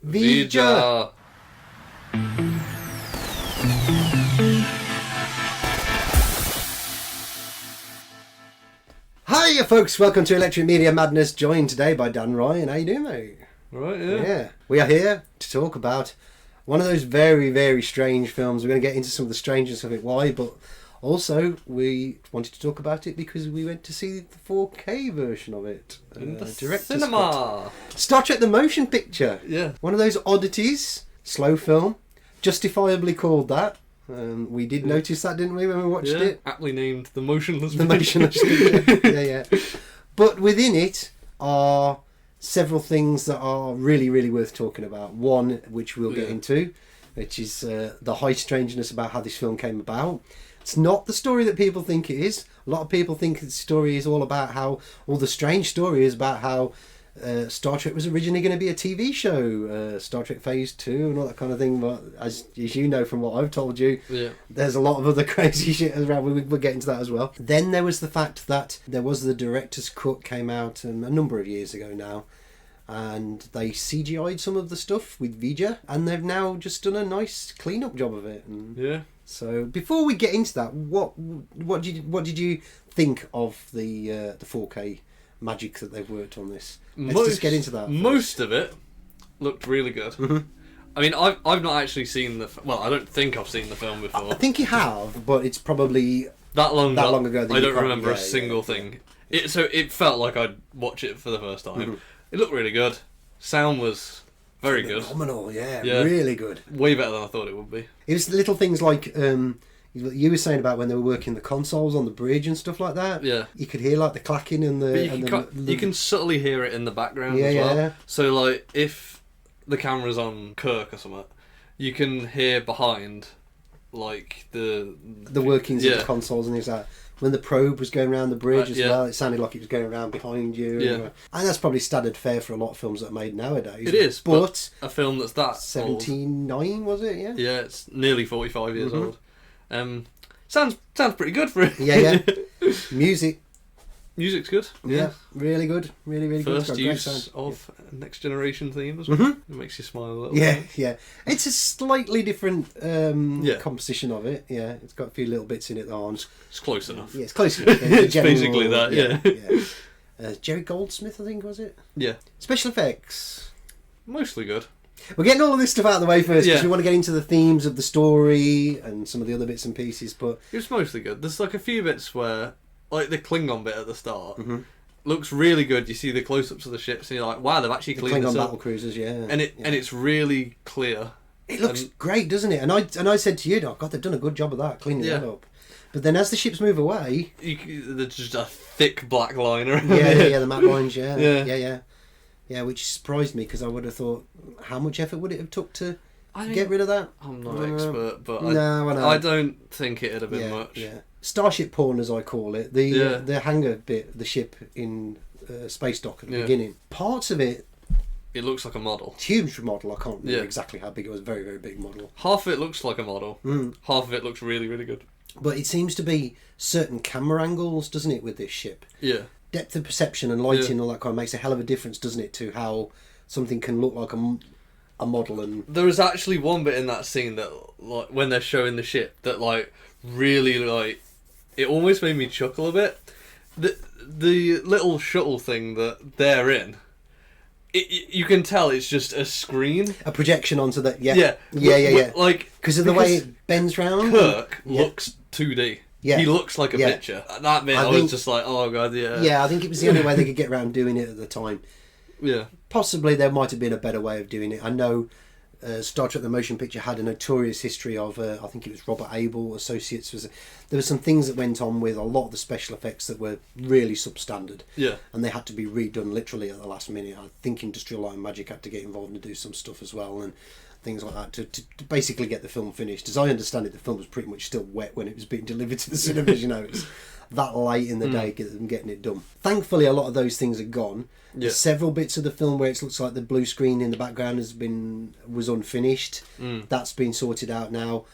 Vija! Hiya folks, welcome to Electric Media Madness, joined today by Dan Ryan. How you doing, mate? Right, yeah. Yeah. We are here to talk about one of those very, very strange films. We're going to get into some of the strangeness of it, why, but also we wanted to talk about it because we went to see the 4K version of it. In the director's cinema! cut. Star Trek the Motion Picture. Yeah. One of those oddities, slow film, justifiably called that. We did notice that, didn't we, when we watched it? Aptly named The Motionless The Video. Motionless Video. Yeah. But within it are several things that are really, really worth talking about. One, which we'll get into, which is the high strangeness about how this film came about. It's not the story that people think it is. A lot of people think the story is all about how, or the strange story is about how Star Trek was originally going to be a TV show, Star Trek Phase 2 and all that kind of thing. But as you know from what I've told you, there's a lot of other crazy shit around. We'll get into that as well. Then there was the fact that there was the director's cut came out a number of years ago now, and they CGI'd some of the stuff with Vija, and they've now just done a nice clean-up job of it. And so before we get into that, what did you think of the 4K magic that they've worked on this? Let's just get into that. Most of it looked really good. Mm-hmm. I mean, I've not actually seen well, I don't think I've seen the film before. I think you have, but it's probably that long ago that I don't remember a single thing. So it felt like I'd watch it for the first time. Mm-hmm. It looked really good. Sound was very good. Phenomenal, yeah, really good. Way better than I thought it would be. It was the little things like you were saying about when they were working the consoles on the bridge and stuff like that. Yeah, you could hear like the clacking and you can subtly hear it in the background as well. Yeah. So like if the camera's on Kirk or something, you can hear behind like the workings of the consoles and things like that. When the probe was going around the bridge as well, it sounded like it was going around behind you. Yeah. And that's probably standard fare for a lot of films that are made nowadays. It is, but a film that's that 79 was it? Yeah. Yeah, it's nearly 45 years old. Sounds pretty good for it. Yeah. Music's good. Yeah, really good. Really good. First use of Next Generation themes. It makes you smile a little bit. Yeah. It's a slightly different composition of it. Yeah, it's got a few little bits in it that aren't. It's close enough. Yeah, it's close enough. It's basically that, yeah. Jerry Goldsmith, I think, was it? Yeah. Special effects. Mostly good. We're getting all of this stuff out of the way first because we want to get into the themes of the story and some of the other bits and pieces, but it's mostly good. There's like a few bits where, like the Klingon bit at the start, looks really good. You see the close-ups of the ships and you're like, wow, they've actually cleaned this up. Klingon up. battle cruisers, and it's really clear. It looks great, doesn't it? And I said to you, oh God, they've done a good job of that, cleaning that up. But then as the ships move away, there's just a thick black line around the map lines, yeah, which surprised me because I would have thought, how much effort would it have took to get rid of that? I'm not an expert, but I don't think it'd have been much. Yeah. Starship porn, as I call it, the hangar bit, the ship in Space Dock at the beginning. Parts of it, it looks like a model. Huge model. I can't remember exactly how big it was. Very, very big model. Half of it looks like a model. Half of it looks really, really good. But it seems to be certain camera angles, doesn't it, with this ship? Yeah. Depth of perception and lighting and all that kind of makes a hell of a difference, doesn't it, to how something can look like a model. And there was actually one bit in that scene that, like, when they're showing the ship, that like really like it almost made me chuckle a bit. The little shuttle thing that they're in, you can tell it's just a screen, a projection onto that. Yeah. Like because of the way it bends round. Kirk looks 2D. Yeah. He looks like a picture. That bit, I was just like, oh god, yeah. Yeah, I think it was the only way they could get around doing it at the time. Yeah. Possibly there might have been a better way of doing it. I know Star Trek the Motion Picture had a notorious history of, I think it was Robert Abel Associates. There were some things that went on with a lot of the special effects that were really substandard. Yeah. And they had to be redone literally at the last minute. I think Industrial Light and Magic had to get involved and do some stuff as well. And things like that to basically get the film finished. As I understand it, the film was pretty much still wet when it was being delivered to the cinemas. It's that late in the day getting it done. Thankfully, a lot of those things are gone. Yeah. There's several bits of the film where it looks like the blue screen in the background was unfinished. That's been sorted out now,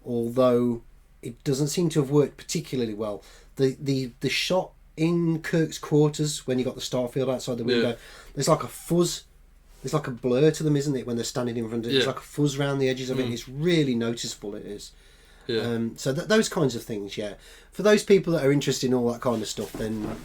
although it doesn't seem to have worked particularly well. The shot in Kirk's quarters when you got the starfield outside the window, there's like a fuzz there's like a blur to them, isn't it, when they're standing in front of it? There's like a fuzz around the edges of it. It's really noticeable, it is. Yeah. So those kinds of things, yeah. For those people that are interested in all that kind of stuff, then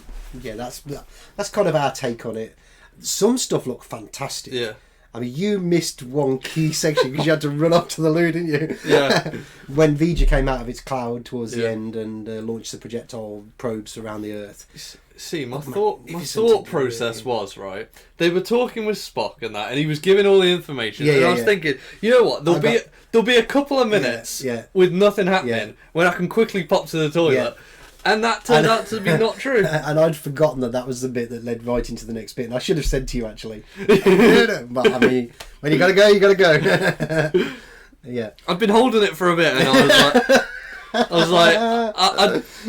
yeah, that's kind of our take on it. Some stuff looked fantastic. Yeah. I mean, you missed one key section because you had to run up to the loo, didn't you? Yeah. When Vija came out of its cloud towards the end and launched the projectile probes around the Earth. See, my thought process was, right, they were talking with Spock and that, and he was giving all the information, and I was thinking, you know what, there'll be a couple of minutes with nothing happening when I can quickly pop to the toilet. And that turned out to be not true. And I'd forgotten that was the bit that led right into the next bit. And I should have said to you, actually. But, I mean, when you got to go, you got to go. Yeah. I've been holding it for a bit, and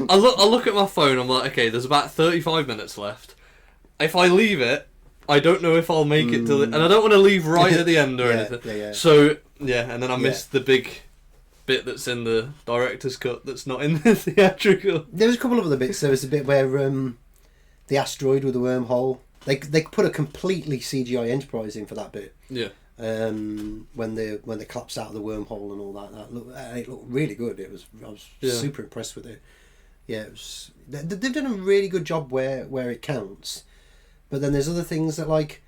I look at my phone, I'm like, okay, there's about 35 minutes left. If I leave it, I don't know if I'll make it to the... And I don't want to leave right at the end or anything. Yeah. So, and then I missed the big... bit that's in the director's cut that's not in the theatrical. There was a couple of other bits. There was a bit where the asteroid with the wormhole, they put a completely CGI Enterprise in for that bit. Yeah. When they collapsed out of the wormhole and all that, it looked really good. I was super impressed with it. Yeah, they've done a really good job where it counts. But then there's other things that, like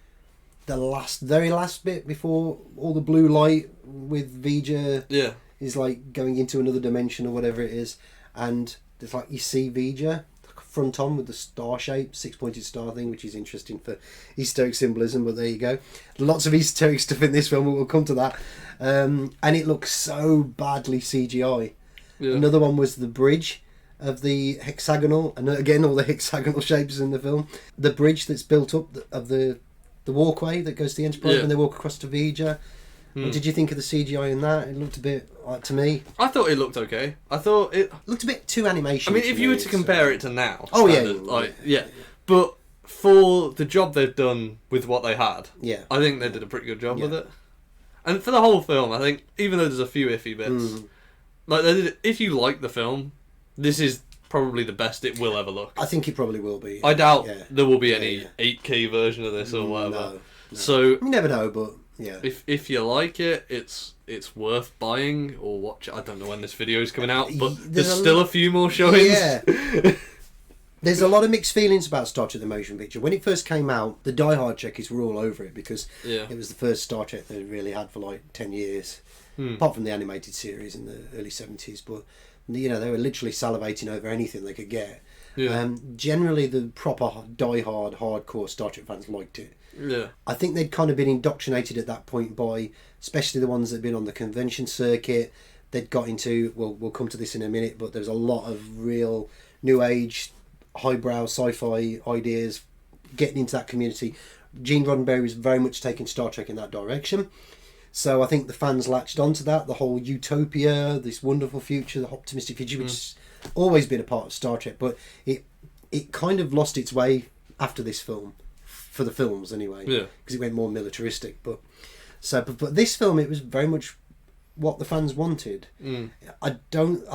the very last bit before all the blue light with Vija. Yeah. Is like going into another dimension or whatever it is, and there's like you see Vija front on with the star shape, 6-pointed star thing, which is interesting for Easter egg symbolism. But there you go, lots of Easter egg stuff in this film. We'll come to that, and it looks so badly CGI. Yeah. Another one was the bridge of the hexagonal, and again all the hexagonal shapes in the film. The bridge that's built up of the walkway that goes to the Enterprise when they walk across to Vija. What did you think of the CGI in that? It looked a bit, like, to me... I thought it looked okay. I thought it... looked a bit too animation. I mean, if you were to compare it to now... Oh, yeah. But for the job they've done with what they had, I think they did a pretty good job with it. And for the whole film, I think, even though there's a few iffy bits, like they did, if you like the film, this is probably the best it will ever look. I think it probably will be. I doubt there will be any 8K version of this or whatever. No. So... You never know, but... Yeah. If you like it, it's worth buying or watch. I don't know when this video is coming out, but there's still a few more showings. Yeah. There's a lot of mixed feelings about Star Trek: The Motion Picture. When it first came out, the diehard Trekkies were all over it because it was the first Star Trek they really had for like 10 years, apart from the animated series in the early 70s. But they were literally salivating over anything they could get. Yeah. Generally, the proper diehard, hardcore Star Trek fans liked it. Yeah. I think they'd kind of been indoctrinated at that point by, especially the ones that had been on the convention circuit. They'd got into, well, we'll come to this in a minute, but there's a lot of real new age, highbrow sci-fi ideas getting into that community. Gene Roddenberry was very much taking Star Trek in that direction. So I think the fans latched onto that, the whole utopia, this wonderful future, the optimistic future, which has always been a part of Star Trek, but it kind of lost its way after this film. For the films, anyway, because it went more militaristic. But this film, it was very much what the fans wanted. I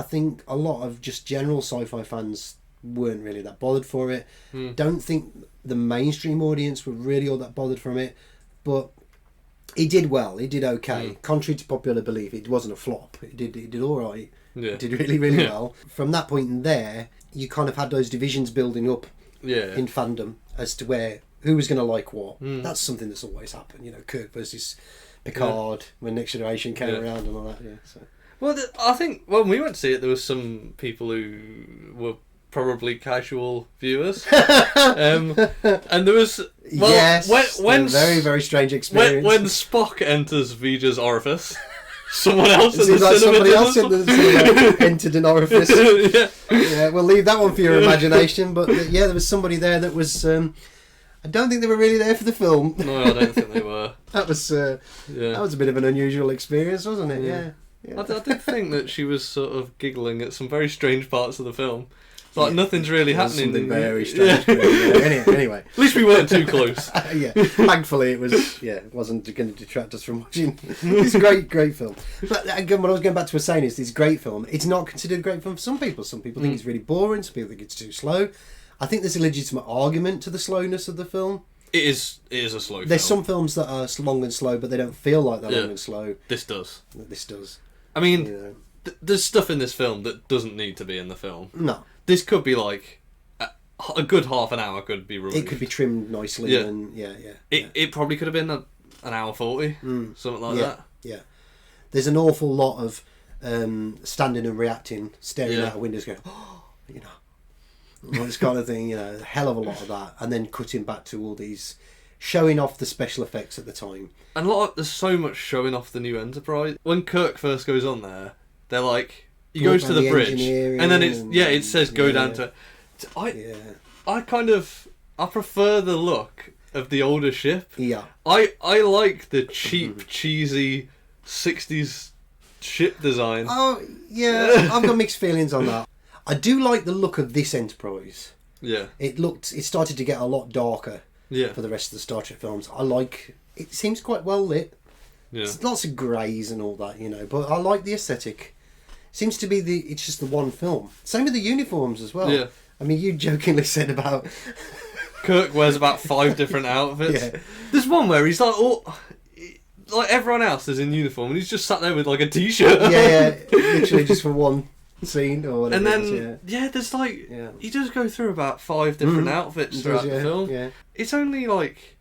think a lot of just general sci-fi fans weren't really that bothered for it. Don't think the mainstream audience were really all that bothered from it. But it did well. It did okay. Contrary to popular belief, it wasn't a flop. It did all right. Yeah. It did really, really well. From that point in there, you kind of had those divisions building up in fandom as to who was going to like what. That's something that's always happened. Kirk versus Picard when Next Generation came around and all that. Yeah. So. Well, I think when we went to see it, there was some people who were probably casual viewers, and there was when very, very strange experience when Spock enters Vija's orifice. Someone else in the like cinema. Somebody else in the cinema entered an orifice. Yeah, we'll leave that one for your imagination. But there was somebody there that was. I don't think they were really there for the film. No, I don't think they were. That was a bit of an unusual experience, wasn't it? Yeah. I did think that she was sort of giggling at some very strange parts of the film. Like nothing's really happening. Something very strange. Anyway, at least we weren't too close. Thankfully it wasn't going to detract us from watching. It's a great film. But again, what I was going back to saying is, this great film. It's not considered a great film for some people. Some people think it's really boring. Some people think it's too slow. I think there's a legitimate argument to the slowness of the film. It is a slow film. There's some films that are long and slow, but they don't feel like they're long and slow. This does. This does. I mean, there's stuff in this film that doesn't need to be in the film. No. This could be like a good half an hour could be removed. It could be trimmed nicely. Yeah. And It probably could have been an hour 40, something like that. Yeah. There's an awful lot of standing and reacting, staring out of windows, going, oh, you know, all this kind of thing. You know, a hell of a lot of that, and then cutting back to all these, showing off the special effects at the time. And there's so much showing off the new Enterprise. When Kirk first goes on there, they're like, he goes to the bridge, and then it says go down to. I prefer the look of the older ship. Yeah. I like the cheap, cheesy 60s ship design. Oh, yeah, I've got mixed feelings on that. I do like the look of this Enterprise. Yeah. It started to get a lot darker for the rest of the Star Trek films. It seems quite well lit. Yeah. It's lots of greys and all that, you know, but I like the aesthetic. Seems to be it's just the one film. Same with the uniforms as well. Yeah. I mean, you jokingly said about... Kirk wears about 5 different outfits. Yeah. There's one where he's like everyone else is in uniform and he's just sat there with like a t-shirt. Yeah, literally just for one scene or whatever. And then there's he does go through about 5 different outfits throughout the film. Yeah. It's only like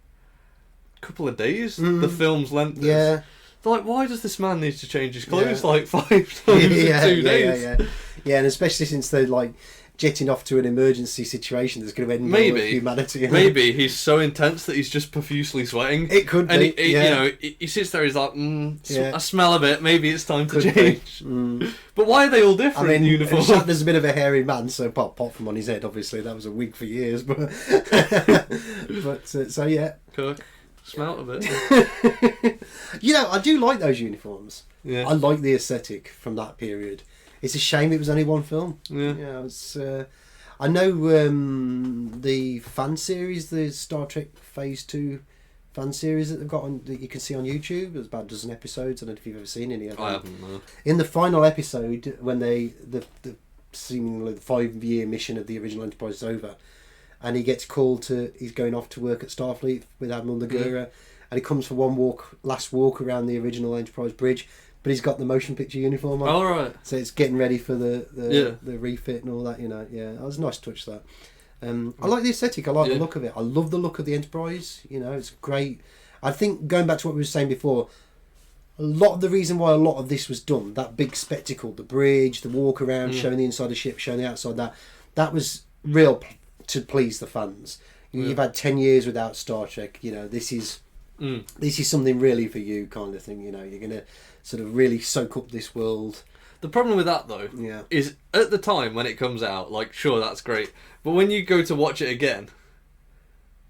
a couple of days the film's length is. Yeah. Like, why does this man need to change his clothes like 5 times in 2 days? Yeah, and especially since they're like jetting off to an emergency situation that's going to end all of humanity. Maybe he's so intense that he's just profusely sweating. It could be. And you know, he sits there. He's like, I smell a bit. Maybe it's time to change. But why are they all different in uniform? Shatner's a bit of a hairy man, so apart from on his head, obviously that was a wig for years. But so yeah, Kirk smelt a bit. You know, I do like those uniforms. Yeah, I like the aesthetic from that period. It's a shame it was only one film. Yeah, it's. I know the fan series, the Star Trek Phase 2 fan series that they've got on that you can see on YouTube. There's about a dozen episodes. I don't know if you've ever seen any of them. I haven't. No. In the final episode, when the seemingly 5-year mission of the original Enterprise is over, and he gets called he's going off to work at Starfleet with Admiral Nagura, and he comes for one last walk around the original Enterprise bridge. But he's got the motion picture uniform on. Oh, right. So it's getting ready for the refit and all that, you know. Yeah, it was a nice touch, that. I like the aesthetic. I like the look of it. I love the look of the Enterprise. You know, it's great. I think, going back to what we were saying before, a lot of the reason why a lot of this was done, that big spectacle, the bridge, the walk around, showing the inside of the ship, showing the outside, that was real to please the fans. You've had 10 years without Star Trek. You know, this is something really for you, kind of thing. You know, you're going to sort of really soak up this world. The problem with that, though, is at the time when it comes out, like, sure, that's great. But when you go to watch it again,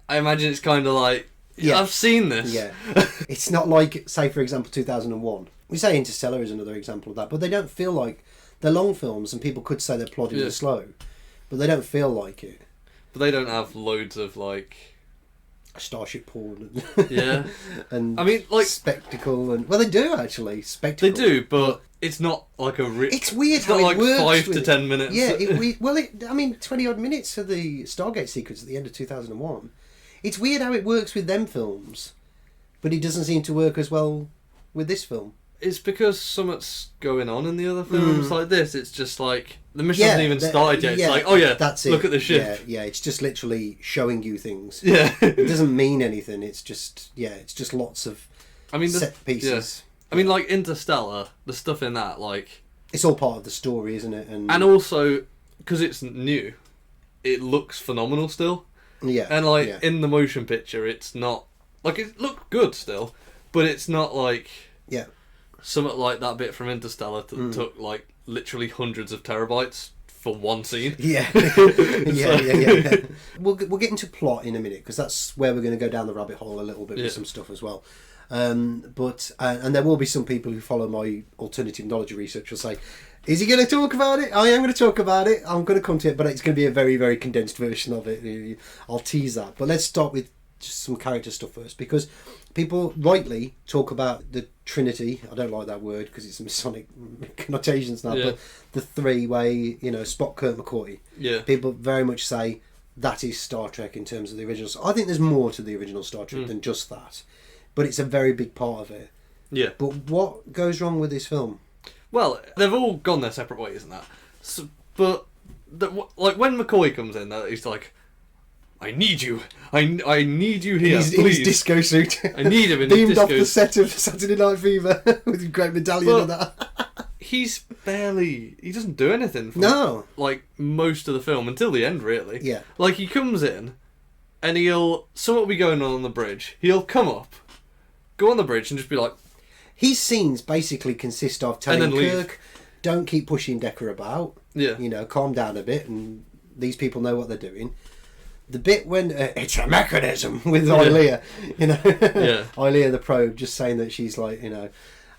I imagine it's kind of like, I've seen this. Yeah. It's not like, say, for example, 2001. We say Interstellar is another example of that, but they don't feel like... They're long films, and people could say they're plodding and slow, but they don't feel like it. But they don't have loads of, like... starship porn and I mean, like, spectacle, and they do actually spectacle. They do, but it's not like it's weird it's how not it like works 5 to 10 minutes. I mean 20 odd minutes of the Stargate sequence at the end of 2001. It's weird how it works with them films, but it doesn't seem to work as well with this film. It's because something's going on in the other films like this. It's just like the mission hasn't even started yet. It's like, oh yeah, that's it. Look at the ship. Yeah, it's just literally showing you things. Yeah, it doesn't mean anything. It's just lots of set pieces. Yeah. I mean, like Interstellar, the stuff in that, like it's all part of the story, isn't it? And also because it's new, it looks phenomenal still. Yeah, and like in the motion picture, it's not like it looked good still, but it's not like something like that bit from Interstellar that took like literally hundreds of terabytes for one scene. Yeah. We'll get into plot in a minute, because that's where we're going to go down the rabbit hole a little bit with some stuff as well. But there will be some people who follow my alternative knowledge research will say, is he going to talk about it? I am going to talk about it. I'm going to come to it, but it's going to be a very, very condensed version of it. I'll tease that. But let's start with just some character stuff first, because people rightly talk about the Trinity. I don't like that word because it's Masonic connotations now, but the three-way, Spock, Kirk, McCoy. Yeah. People very much say that is Star Trek in terms of the original. I think there's more to the original Star Trek than just that, but it's a very big part of it. Yeah. But what goes wrong with this film? Well, they've all gone their separate ways and that. So, but like when McCoy comes in, he's like, "I need you. I need you here. In his disco suit. I need him in Beamed his disco off the set of Saturday Night Fever with a great medallion and that. He doesn't do anything for like most of the film until the end, really. Yeah. Like he comes in and something will be going on the bridge. He'll come up, go on the bridge and just be like... His scenes basically consist of telling Kirk, don't keep pushing Decker about. Yeah. You know, calm down a bit and these people know what they're doing. The bit when it's a mechanism with Ilea, you know. Yeah. Ilea the probe just saying that she's like, you know...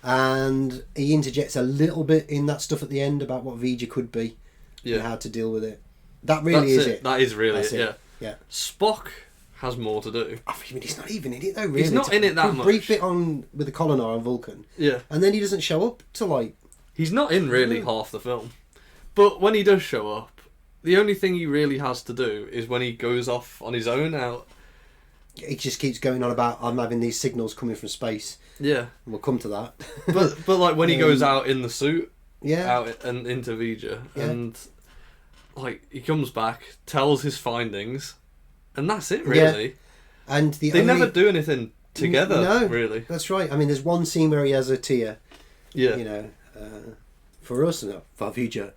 And he interjects a little bit in that stuff at the end about what V'Ger could be and how to deal with it. That really is it. That is really it, yeah. Yeah. Spock has more to do. I mean, he's not even in it though, really. He's not in it that much. Brief bit on with the Colonel on Vulcan. Yeah. And then he doesn't show up till like... He's not in really half the film. But when he does show up, the only thing he really has to do is when he goes off on his own out... He just keeps going on about, I'm having these signals coming from space. Yeah. We'll come to that. but like when he goes out in the suit, yeah, out and into V'Ger, and like he comes back, tells his findings, and that's it really. Yeah. And they never do anything together. No, really. That's right. I mean, there's one scene where he has a tear. Yeah. You know, for us, no, for V'Ger.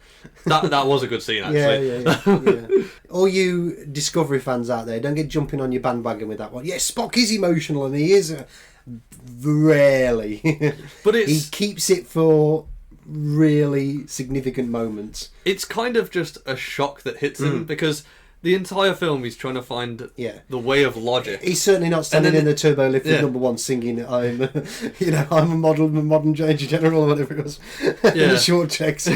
That was a good scene actually. Yeah. All you Discovery fans out there, don't get jumping on your bandwagon with that one. Yes, Spock is emotional, and he is. Rarely. But he keeps it for really significant moments. It's kind of just a shock that hits him because the entire film he's trying to find the way of logic. He's certainly not standing in the turbo lift with number one singing I'm a modern Major General or whatever it was. In the short checks.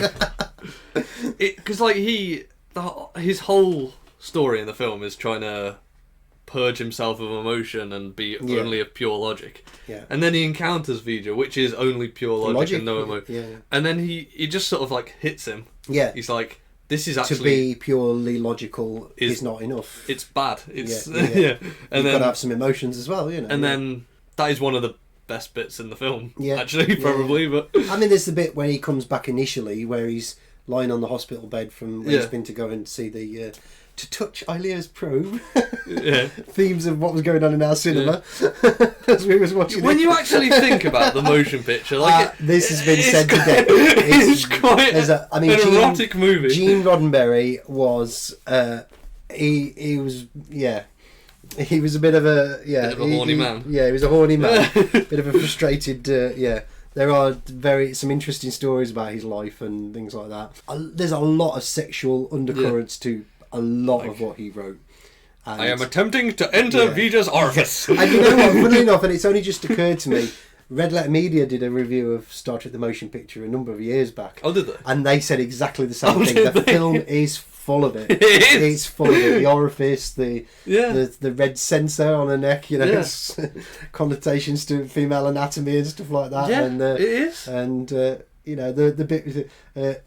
Because like his whole story in the film is trying to purge himself of emotion and be only of pure logic. Yeah. And then he encounters V'Ger, which is only pure logic and no emotion. Yeah. And then he just sort of like hits him. Yeah. He's like, this is actually... To be purely logical is not enough. It's bad. It's And you've got to have some emotions as well, you know. And then that is one of the best bits in the film, Yeah. actually, probably. But I mean, there's the bit where he comes back initially where he's lying on the hospital bed from where he's been to go and see the... to touch Ilea's probe. Themes of what was going on in our cinema as we was watching when you actually think about the motion picture, like this has been said today. It's quite an erotic movie. Gene Roddenberry was he was he was a bit of a horny man. Yeah, he was a horny man. Bit of a frustrated There are some interesting stories about his life and things like that. There's a lot of sexual undercurrents to a lot of what he wrote. And I am attempting to enter V'Ger's orifice. And you know what, funnily enough, and it's only just occurred to me, Red Letter Media did a review of Star Trek the Motion Picture a number of years back. Oh, did they? And they said exactly the same thing. The film is full of it. It is. It's full of it. The orifice, the red sensor on her neck, you know, connotations to female anatomy and stuff like that. Yeah, and, it is. And you know, the bit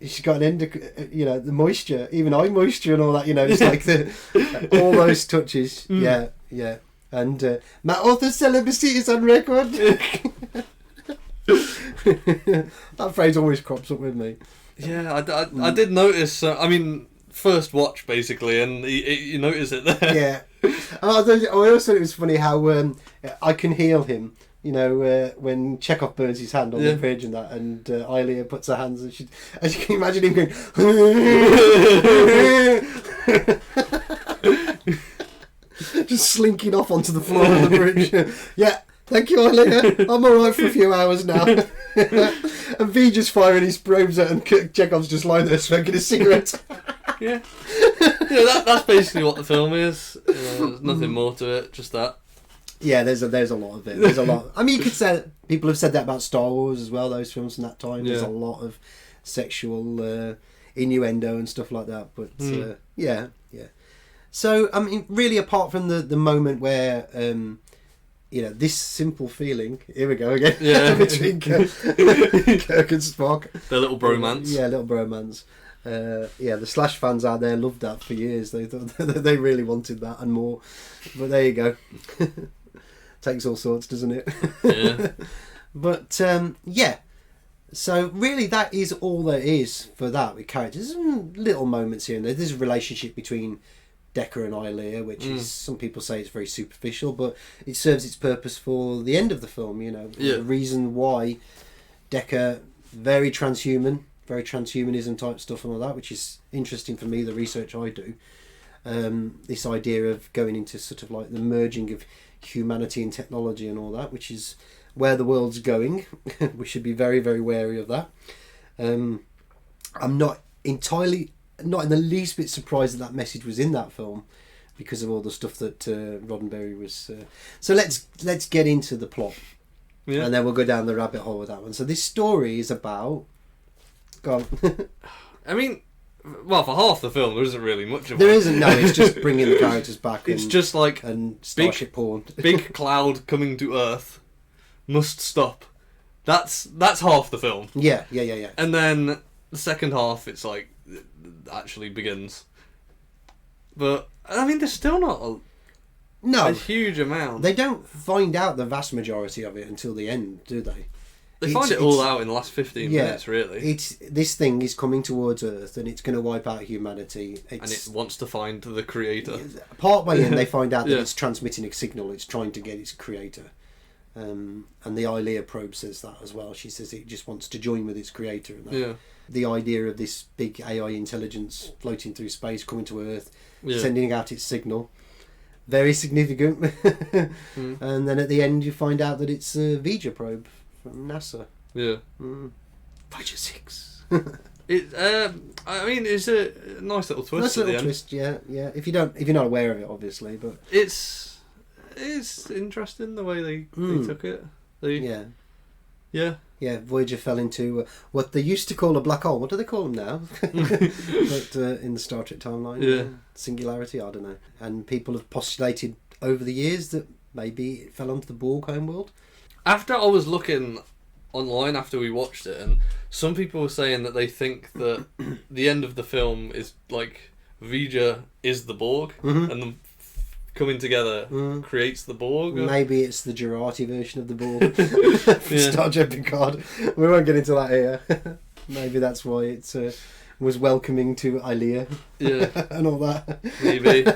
she's got an the moisture, even eye moisture and all that. You know, it's like all those touches. Yeah. And my oath of celibacy is on record. That phrase always crops up with me. Yeah, I did notice. I mean, first watch basically, and you notice it there. Yeah. I also thought it was funny how I can heal him. You know, when Chekhov burns his hand on the bridge and that, and Ilea puts her hands, and as you can imagine him going, just slinking off onto the floor of the bridge. Yeah, thank you, Ilea. I'm alright for a few hours now. And V just firing his probes out, and Chekhov's just lying there smoking a cigarette. Yeah, that's basically what the film is. There's nothing more to it, just that. Yeah, there's a lot of it. There's a lot. I mean, you could say people have said that about Star Wars as well. Those films from that time. There's a lot of sexual innuendo and stuff like that. But yeah. So I mean, really, apart from the moment where this simple feeling. Here we go again. Yeah, between Kirk and Spock. Their little bromance. Yeah, little bromance. Yeah, the Slash fans out there loved that for years. They thought they really wanted that and more. But there you go. Takes all sorts, doesn't it? Yeah. But yeah. So really, that is all there is for that with characters. Some little moments here and there. There's a relationship between Decker and Ilea, which is, some people say it's very superficial, but it serves its purpose for the end of the film. You know, the reason why Decker, very transhumanism type stuff and all that, which is interesting for me, the research I do. This idea of going into sort of like the merging of humanity and technology and all that, which is where the world's going. We should be very, very wary of that. I'm not in the least bit surprised that message was in that film because of all the stuff that Roddenberry was. So let's get into the plot, and then we'll go down the rabbit hole with that one. So this story is about. Go on. I mean, well, for half the film, there isn't really much of it. There isn't. No, it's just bringing the characters back. It's just like and starship porn. Big cloud coming to Earth. Must stop. That's half the film. Yeah. And then the second half, it's like it actually begins. But I mean, there's still not a huge amount. They don't find out the vast majority of it until the end, do they? They find it all out in the last 15 minutes, really. This thing is coming towards Earth, and it's going to wipe out humanity. And it wants to find the creator. Part way in, they find out that it's transmitting a signal. It's trying to get its creator. And the Ilea probe says that as well. She says it just wants to join with its creator. And that. Yeah. The idea of this big AI intelligence floating through space, coming to Earth, sending out its signal. Very significant. And then at the end, you find out that it's a Vija probe from NASA. Yeah. Vija 6. I mean, it's a nice little twist at the end. Twist, yeah. If you're not aware of it, obviously, but it's interesting the way they took it. Yeah, Voyager fell into what they used to call a black hole. What do they call them now? But in the Star Trek timeline, singularity, I don't know. And people have postulated over the years that maybe it fell onto the Borg homeworld. After I was looking online after we watched it, and some people were saying that they think that the end of the film is like Vija is the Borg, and them coming together creates the Borg. Maybe it's the Jurati version of the Borg. Star Trek Picard. We won't get into that here. Maybe that's why it was welcoming to Ilea. And all that. Maybe.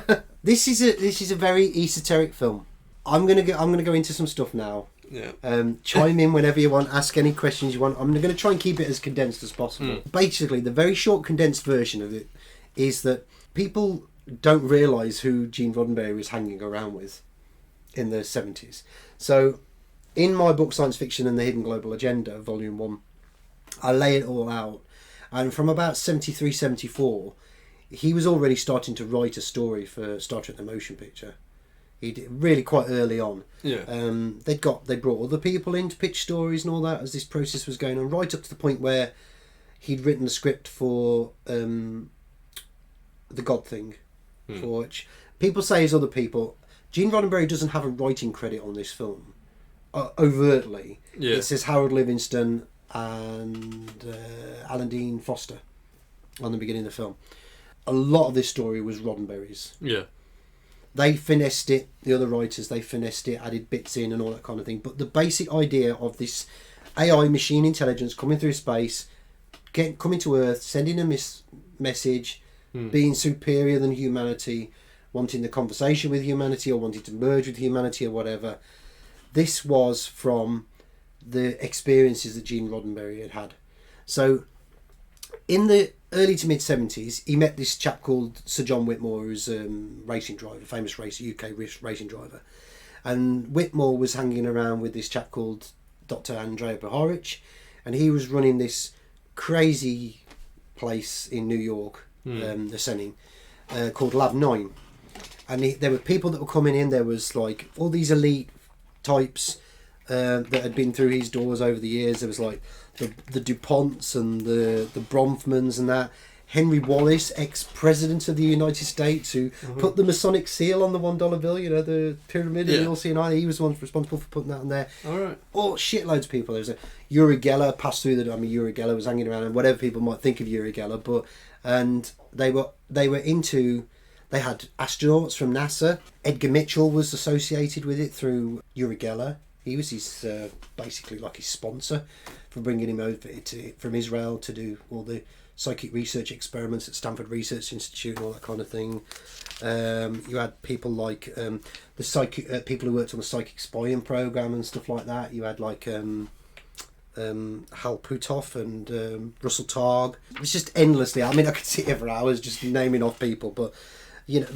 This is a very esoteric film. I'm gonna go into some stuff now. Yeah. Chime in whenever you want. Ask any questions you want. I'm going to try and keep it as condensed as possible. Basically, the very short condensed version of it is that people don't realise who Gene Roddenberry was hanging around with in the 70s. So, in my book Science Fiction and the Hidden Global Agenda, Volume 1, I lay it all out. And from about 73, 74, he was already starting to write a story for Star Trek The Motion Picture. He did really quite early on. Yeah. They brought other people in to pitch stories and all that as this process was going on, right up to the point where he'd written the script for The God Thing, for which people say is other people. Gene Roddenberry doesn't have a writing credit on this film, overtly. Yeah. It says Harold Livingston and Alan Dean Foster on the beginning of the film. A lot of this story was Roddenberry's. Yeah. They finessed it, the other writers, they finessed it, added bits in and all that kind of thing. But the basic idea of this AI machine intelligence coming through space, coming to Earth, sending a message, being superior than humanity, wanting the conversation with humanity or wanting to merge with humanity or whatever. This was from the experiences that Gene Roddenberry had had. So in the early to mid 70s, he met this chap called Sir John Whitmore, who's a racing driver, famous UK racing driver. And Whitmore was hanging around with this chap called Dr. Andrea Boharich, and he was running this crazy place in New York, the Senning, called Lab 9. And there were people that were coming in. There was like all these elite types that had been through his doors over the years. There was like the DuPonts and the Bronfmans and that. Henry Wallace, ex-president of the United States, who put the Masonic seal on the $1 bill, you know, the pyramid in the All-Seeing-Eye. He was the one responsible for putting that on there. All right. Oh, shitloads of people. There was a Uri Geller passed through the... I mean, Uri Geller was hanging around, and whatever people might think of Uri Geller, but... And they were into... They had astronauts from NASA. Edgar Mitchell was associated with it through Uri Geller. He was his basically like his sponsor for bringing him over from Israel to do all the psychic research experiments at Stanford Research Institute and all that kind of thing. You had people like the psychic people who worked on the psychic spying program and stuff like that. You had like Hal Puthoff and Russell Targ. It was just endlessly. I mean, I could sit here for hours just naming off people, but you know,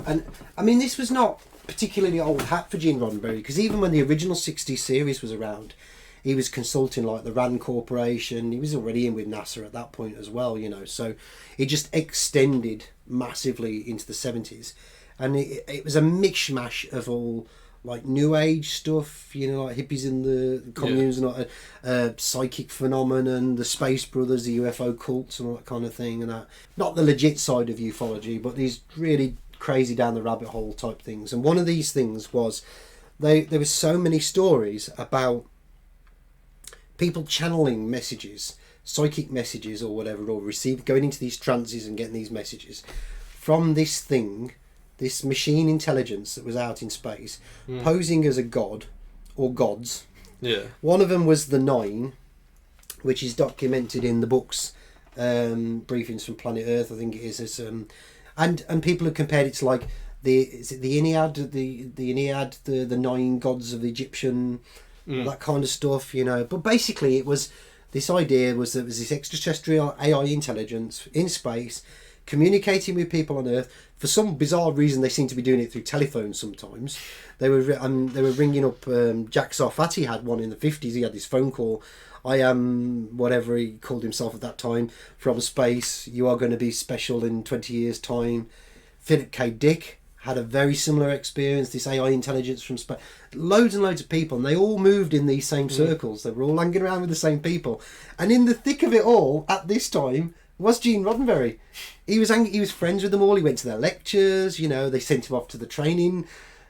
and I mean, this was not particularly old hat for Gene Roddenberry, because even when the original 60s series was around, he was consulting like the Rand Corporation. He was already in with NASA at that point as well, you know. So it just extended massively into the 70s, and it was a mishmash of all like new age stuff, you know, like hippies in the communes, and psychic phenomenon, the Space Brothers, the UFO cults, and all that kind of thing, and that not the legit side of ufology, but these really crazy down the rabbit hole type things. And one of these things was there were so many stories about people channeling messages, psychic messages or whatever, or going into these trances and getting these messages from this thing, this machine intelligence that was out in space, posing as a god or gods. Yeah. One of them was the Nine, which is documented in the books, Briefings from Planet Earth, I think it is. As, and people have compared it to like the Ennead, the Ennead, the nine gods of the Egyptian, that kind of stuff, you know. But basically, it was this idea was that there was this extraterrestrial AI intelligence in space, communicating with people on Earth. For some bizarre reason, they seem to be doing it through telephones sometimes. They were ringing up. Jack Sarfati had one in the 50s. He had this phone call. I am whatever he called himself at that time, from space. You are going to be special in 20 years' time. Philip K. Dick had a very similar experience. This AI intelligence from space. Loads and loads of people, and they all moved in these same circles. They were all hanging around with the same people. And in the thick of it all, at this time, was Gene Roddenberry. He was friends with them all. He went to their lectures. You know, they sent him off to the training,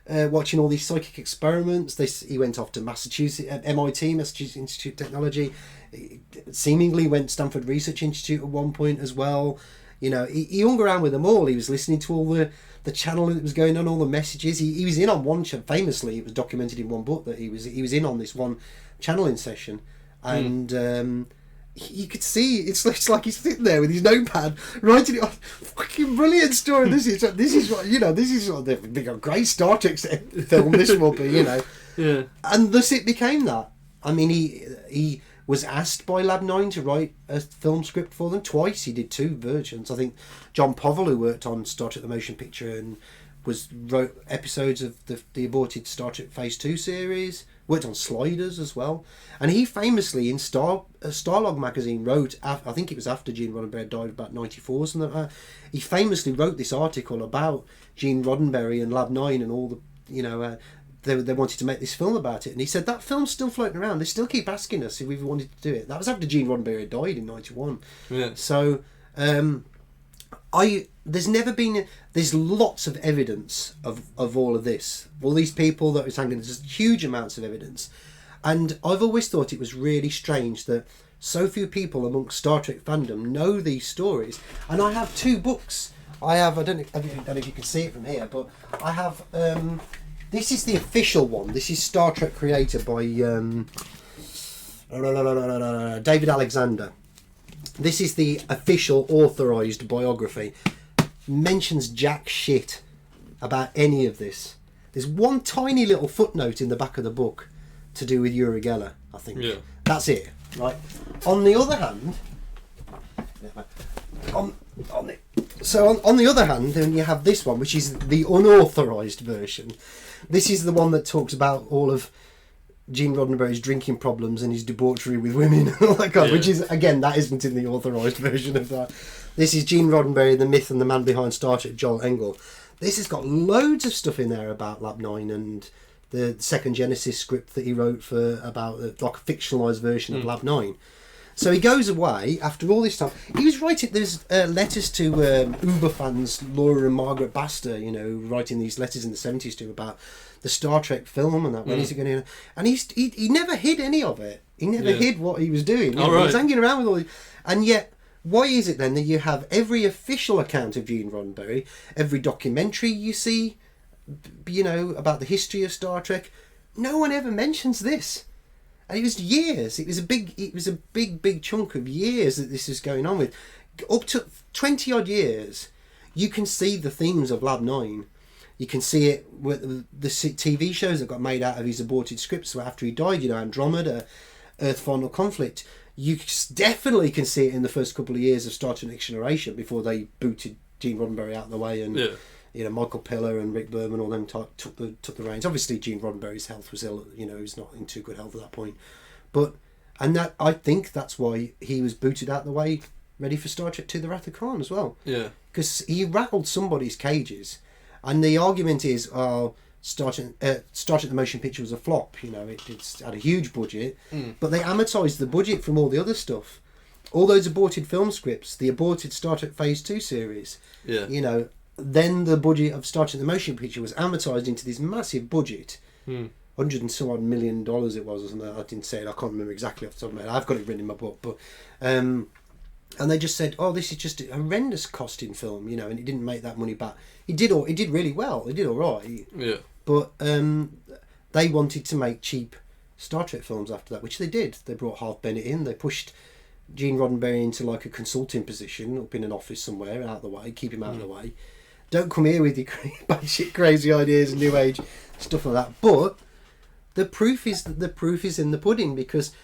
watching all these psychic experiments. He went off to MIT, Massachusetts Institute of Technology. He seemingly went to Stanford Research Institute at one point as well. You know, he hung around with them all. He was listening to all the channeling that was going on, all the messages. He was in on one, famously, it was documented in one book that he was in on this one channeling session. And you could see it's like he's sitting there with his notepad writing it on. Fucking brilliant story. This is what, you know, this is what the big great Star Trek film this will be, you know. Yeah. And thus it became that. I mean, he was asked by Lab 9 to write a film script for them twice. He did 2 versions. I think John Povell, who worked on Star Trek the Motion Picture and wrote episodes of the aborted Star Trek Phase 2 series, worked on Sliders as well. And he famously, in Starlog magazine, wrote, I think it was after Gene Roddenberry died, about 94 or something like that, he famously wrote this article about Gene Roddenberry and Lab 9 and all the, you know, they wanted to make this film about it. And he said, that film's still floating around. They still keep asking us if we wanted to do it. That was after Gene Roddenberry had died in 91. Yeah. So, there's lots of evidence of all of this. All these people that was hanging, there's huge amounts of evidence. And I've always thought it was really strange that so few people amongst Star Trek fandom know these stories. And I have 2 books. I don't know if you can see it from here, but I have, this is the official one. This is Star Trek Creator by David Alexander. This is the official authorised biography. Mentions jack shit about any of this. There's one tiny little footnote in the back of the book to do with Uri Geller, I think. Yeah. That's it, right? On the other hand, on the other hand, then you have this one, which is the unauthorised version. This is the one that talks about all of Gene Roddenberry's drinking problems and his debauchery with women and all that kind, which is, again, that isn't in the authorised version of that. This is Gene Roddenberry, the myth and the man behind Star Trek, Joel Engel. This has got loads of stuff in there about Lab 9 and the second Genesis script that he wrote about like a fictionalised version of Lab 9. So he goes away after all this time. He was writing, there's letters to Uber fans, Laura and Margaret Baxter, writing these letters in the 70s to him about the Star Trek film and that. When is it going to... And he never hid any of it. He never hid what he was doing. He was hanging around with all these... And yet, why is it then that you have every official account of Gene Roddenberry, every documentary you see, about the history of Star Trek, no one ever mentions this? And it was years. It was a big chunk of years that this is going on with. Up to 20 odd years, you can see the themes of Lab 9. You can see it with the TV shows that got made out of his aborted scripts. So after he died, Andromeda, Earth Final Conflict. You definitely can see it in the first couple of years of Star Trek Next Generation before they booted Gene Roddenberry out of the way and Michael Piller and Rick Berman, all them took the reins. Obviously, Gene Roddenberry's health was ill. He was not in too good health at that point. I think that's why he was booted out of the way, ready for Star Trek II: The Wrath of Khan as well. Yeah. Because he rattled somebody's cages, and the argument is, Star Trek the Motion Picture was a flop. It's had a huge budget, but they amortised the budget from all the other stuff. All those aborted film scripts, the aborted Star Trek Phase 2 series. Yeah. Then the budget of Star Trek the Motion Picture was amortised into this massive budget. $100 and so odd million it was, or something. I didn't say it, I can't remember exactly off the top of my head. I've got it written in my book, but and they just said, this is just a horrendous cost in film, and it didn't make that money back. It did really well. It did all right. Yeah. But they wanted to make cheap Star Trek films after that, which they did. They brought Harve Bennett in. They pushed Gene Roddenberry into like a consulting position up in an office somewhere, out of the way, keep him out of the way. Don't come here with your batshit crazy ideas and new age stuff like that. But the proof is in the pudding, because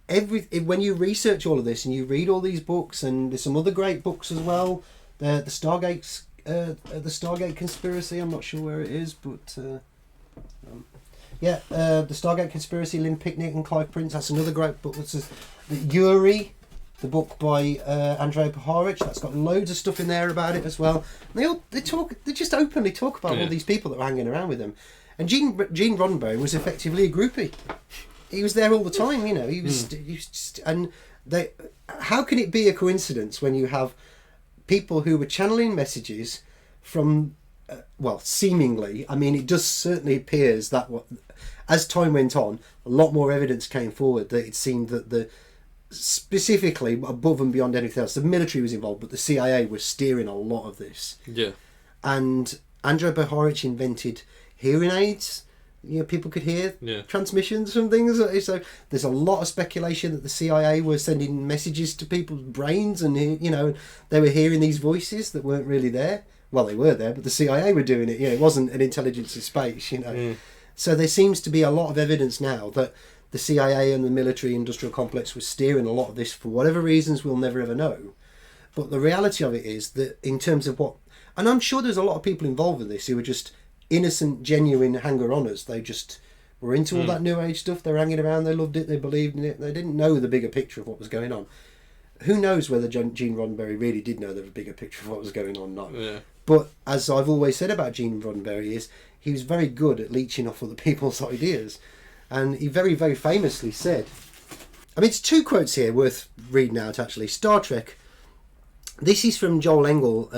when you research all of this and you read all these books, and there's some other great books as well. The Stargate Conspiracy. I'm not sure where it is, but the Stargate Conspiracy. Lynn Picnic and Clive Prince. That's another great book. This is Yuri. The book by Andrei Paharich, that's got loads of stuff in there about it as well. They just openly talk about all these people that were hanging around with them. And Gene Roddenberry was effectively a groupie. He was there all the time, He was just, and how can it be a coincidence when you have people who were channeling messages from, seemingly. I mean, it just certainly appears that as time went on, a lot more evidence came forward that it seemed that specifically above and beyond anything else, the military was involved, but the CIA was steering a lot of this. Yeah. And Andrei Paharich invented hearing aids. People could hear transmissions from things. So there's a lot of speculation that the CIA were sending messages to people's brains, and they were hearing these voices that weren't really there. Well, they were there, but the CIA were doing it. It wasn't an intelligence in space. So there seems to be a lot of evidence now that the CIA and the military industrial complex was steering a lot of this for whatever reasons we'll never ever know. But the reality of it is that in terms of and I'm sure there's a lot of people involved with this who were just innocent, genuine hanger-oners. They just were into all that new age stuff. They were hanging around, they loved it, they believed in it. They didn't know the bigger picture of what was going on. Who knows whether Gene Roddenberry really did know the bigger picture of what was going on or not. Yeah. But as I've always said about Gene Roddenberry is he was very good at leeching off other people's ideas. And he very, very famously said, it's two quotes here worth reading out actually. Star Trek, this is from Joel Engel's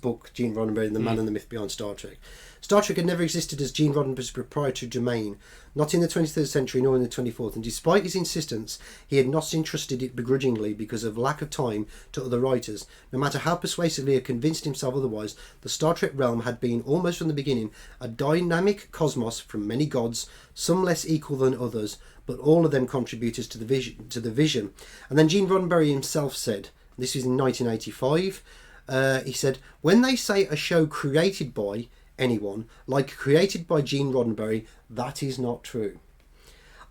book, Gene Roddenberry and the Man and the Myth Behind Star Trek. Star Trek had never existed as Gene Roddenberry's proprietary domain, not in the 23rd century nor in the 24th, and despite his insistence, he had not entrusted it begrudgingly because of lack of time to other writers. No matter how persuasively he had convinced himself otherwise, the Star Trek realm had been, almost from the beginning, a dynamic cosmos from many gods, some less equal than others, but all of them contributors to the vision. And then Gene Roddenberry himself said, this was in 1985, he said, when they say a show created by anyone, like created by Gene Roddenberry, that is not true.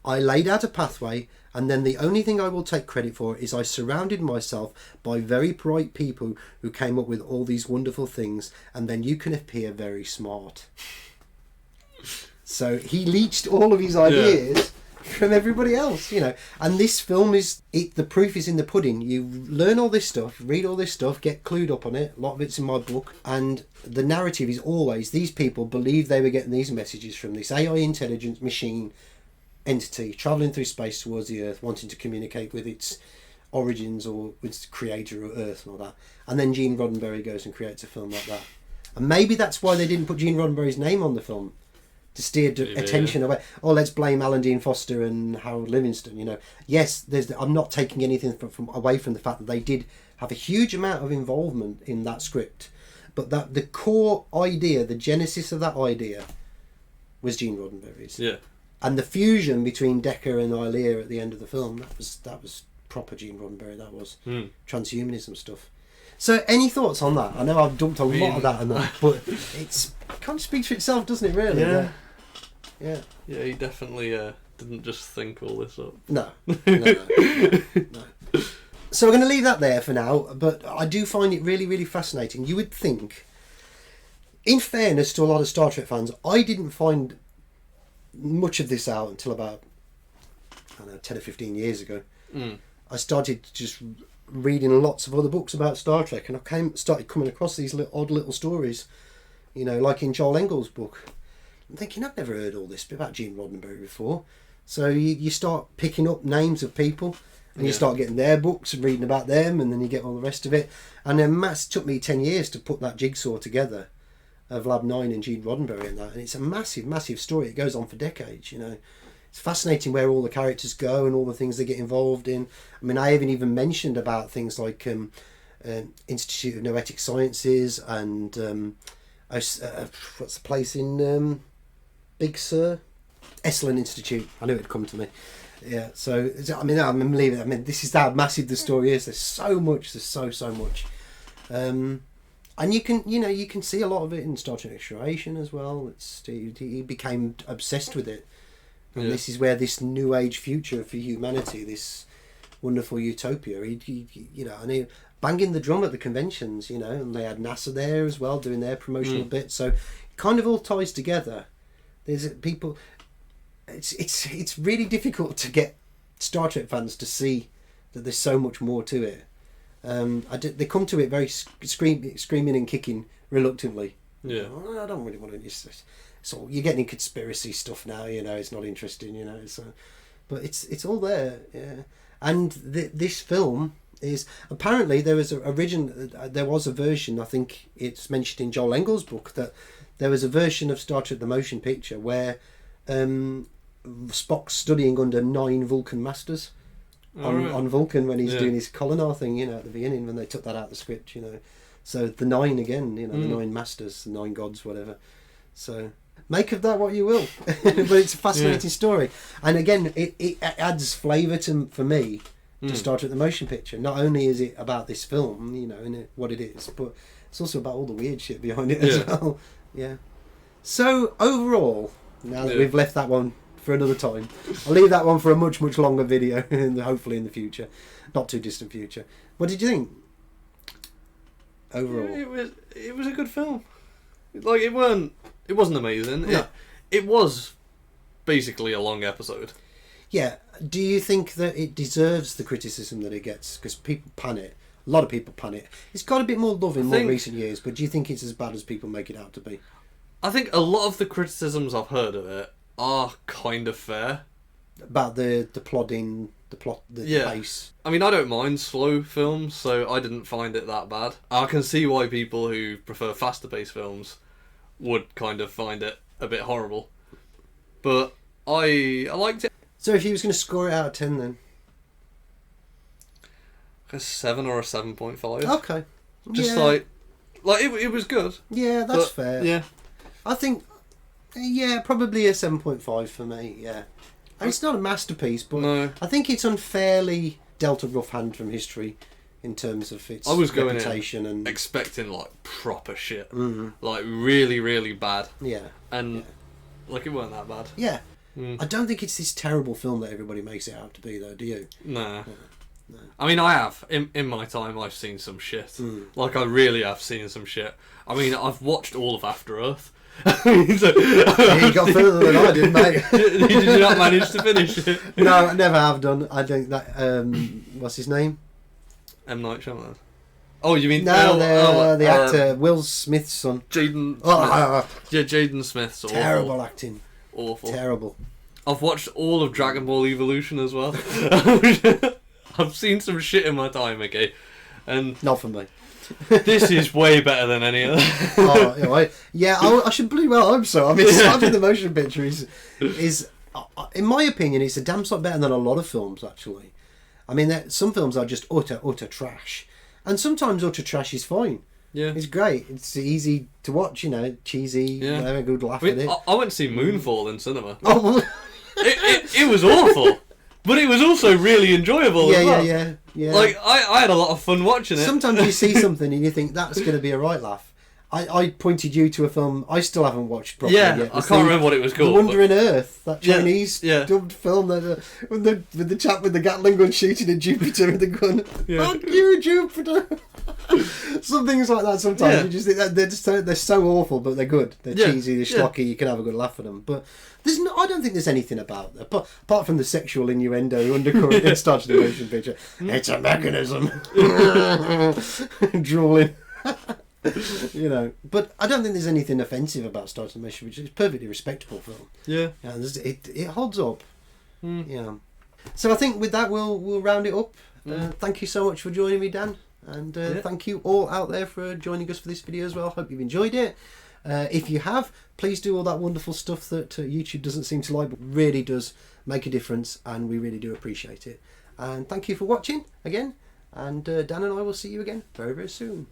I laid out a pathway, and then the only thing I will take credit for is I surrounded myself by very bright people who came up with all these wonderful things, and then you can appear very smart. So he leached all of his ideas from everybody else, and this film the proof is in the pudding. You learn all this stuff, read all this stuff, get clued up on it. A lot of it's in my book, and the narrative is always these people believed they were getting these messages from this AI intelligence machine entity travelling through space towards the Earth, wanting to communicate with its origins or its creator of Earth and all that. And then Gene Roddenberry goes and creates a film like that. And maybe that's why they didn't put Gene Roddenberry's name on the film, to steer attention away. Oh, let's blame Alan Dean Foster and Harold Livingston. You know, yes, I'm not taking anything from away from the fact that they did have a huge amount of involvement in that script, but that the core idea, the genesis of that idea, was Gene Roddenberry's. Yeah. And the fusion between Decker and Ilea at the end of the film, that was proper Gene Roddenberry. That was transhumanism stuff. So, any thoughts on that? I know I've dumped a lot of that, but it kind of speaks for itself, doesn't it? Really? Yeah. Yeah. Yeah. He definitely didn't just think all this up. No. So we're going to leave that there for now. But I do find it really, really fascinating. You would think, in fairness to a lot of Star Trek fans, I didn't find much of this out until about 10 or 15 years ago. I started just reading lots of other books about Star Trek, and I started coming across these odd little stories, you know, like in Joel Engel's book. I'm thinking, I've never heard all this about Gene Roddenberry before. So you start picking up names of people, and you start getting their books and reading about them, and then you get all the rest of it. And then it took me 10 years to put that jigsaw together of Lab 9 and Gene Roddenberry and that. And it's a massive, massive story. It goes on for decades, you know. It's fascinating where all the characters go and all the things they get involved in. I mean, I haven't even mentioned about things like Institute of Noetic Sciences and what's the place in Big Sur? Esalen Institute. I knew it'd come to me. Yeah, so I mean, I'm leaving. I mean, this is how massive the story is. There's so much. There's so much. And you can see a lot of it in Star Trek Next Generation as well. He became obsessed with it. And this is where this new age future for humanity, this wonderful utopia, he banging the drum at the conventions, you know, and they had NASA there as well doing their promotional bit. So it kind of all ties together. There's people. It's really difficult to get Star Trek fans to see that there's so much more to it. They come to it very screaming and kicking reluctantly. Yeah, I don't really want to. So you're getting conspiracy stuff now, you know. It's not interesting, you know. So, but it's all there, yeah. And this film is apparently there was a version. I think it's mentioned in Joel Engel's book that there was a version of Star Trek: The Motion Picture where Spock's studying under 9 Vulcan masters on Vulcan when he's doing his Kolinar thing, you know, at the beginning when they took that out of the script, you know. So the 9 again, you know, the 9 masters, the 9 gods, whatever. So make of that what you will. But it's a fascinating story. And again, it adds flavour for me to Star Trek: The Motion Picture. Not only is it about this film, you know, and what it is, but it's also about all the weird shit behind it as well. Yeah. So overall, now that we've left that one for another time, I'll leave that one for a much, much longer video, hopefully in the future. Not too distant future. What did you think? Overall. It was a good film. Like, it wasn't amazing. No. It was basically a long episode. Yeah. Do you think that it deserves the criticism that it gets? Because people pan it. A lot of people pan it. It's got a bit more love in more recent years, but do you think it's as bad as people make it out to be? I think a lot of the criticisms I've heard of it are kind of fair. About the plodding, the pace. I mean, I don't mind slow films, so I didn't find it that bad. I can see why people who prefer faster paced films would kind of find it a bit horrible. But I liked it. So if you was going to score it out of 10 then? A 7 or a 7.5. Okay. Just like it was good. Yeah, that's fair. Yeah. I think, probably a 7.5 for me, yeah. And it's not a masterpiece, but no. I think it's unfairly dealt a rough hand from history in terms of its reputation and expecting like proper shit, like really, really bad. Yeah, and like it weren't that bad. Yeah, I don't think it's this terrible film that everybody makes it out to be, though. Do you? Nah. No. I mean, I have in my time. I've seen some shit. Like I really have seen some shit. I mean, I've watched all of After Earth. You got further than I did, mate. Did you not manage to finish it? No, I never have done. I think that what's his name? M. Night Shyamalan. Oh, you mean the actor Will Smith's son, Jaden? Yeah, Jaden Smith's awful. Terrible acting. Awful. Terrible. I've watched all of Dragon Ball Evolution as well. I've seen some shit in my time, okay? And Not for me. this is way better than any other. Oh, you know, I should bloody well hope so. I mean, starting the motion picture is, in my opinion, it's a damn sight better than a lot of films, actually. I mean, some films are just utter trash. And sometimes utter trash is fine. Yeah. It's great. It's easy to watch, you know, cheesy, have a good laugh at it. I went to see Moonfall in cinema. Oh, it was awful. But it was also really enjoyable as well. Yeah. Like, I had a lot of fun watching it. Sometimes you see something and you think, that's going to be a right laugh. I pointed you to a film I still haven't watched properly yet. I can't remember what it was called. The Wandering Earth, that Chinese yeah. dubbed film that, with the chap with the Gatling gun shooting at Jupiter with the gun. Yeah. Fuck you, Jupiter! Some things like that sometimes. You just think that they're so awful, but they're good. They're cheesy, they're schlocky, you can have a good laugh at them. But I don't think there's anything about that, apart from the sexual innuendo undercurrent that starts the motion picture. It's a mechanism. Drooling. You know, but I don't think there's anything offensive about Star Wars Mission, which is a perfectly respectable film. Yeah, it holds up. Yeah. So I think with that we'll round it up. Thank you so much for joining me, Dan, and thank you all out there for joining us for this video as well. Hope you've enjoyed it. If you have, please do all that wonderful stuff that YouTube doesn't seem to like, but really does make a difference, and we really do appreciate it. And thank you for watching again. And Dan and I will see you again very, very soon.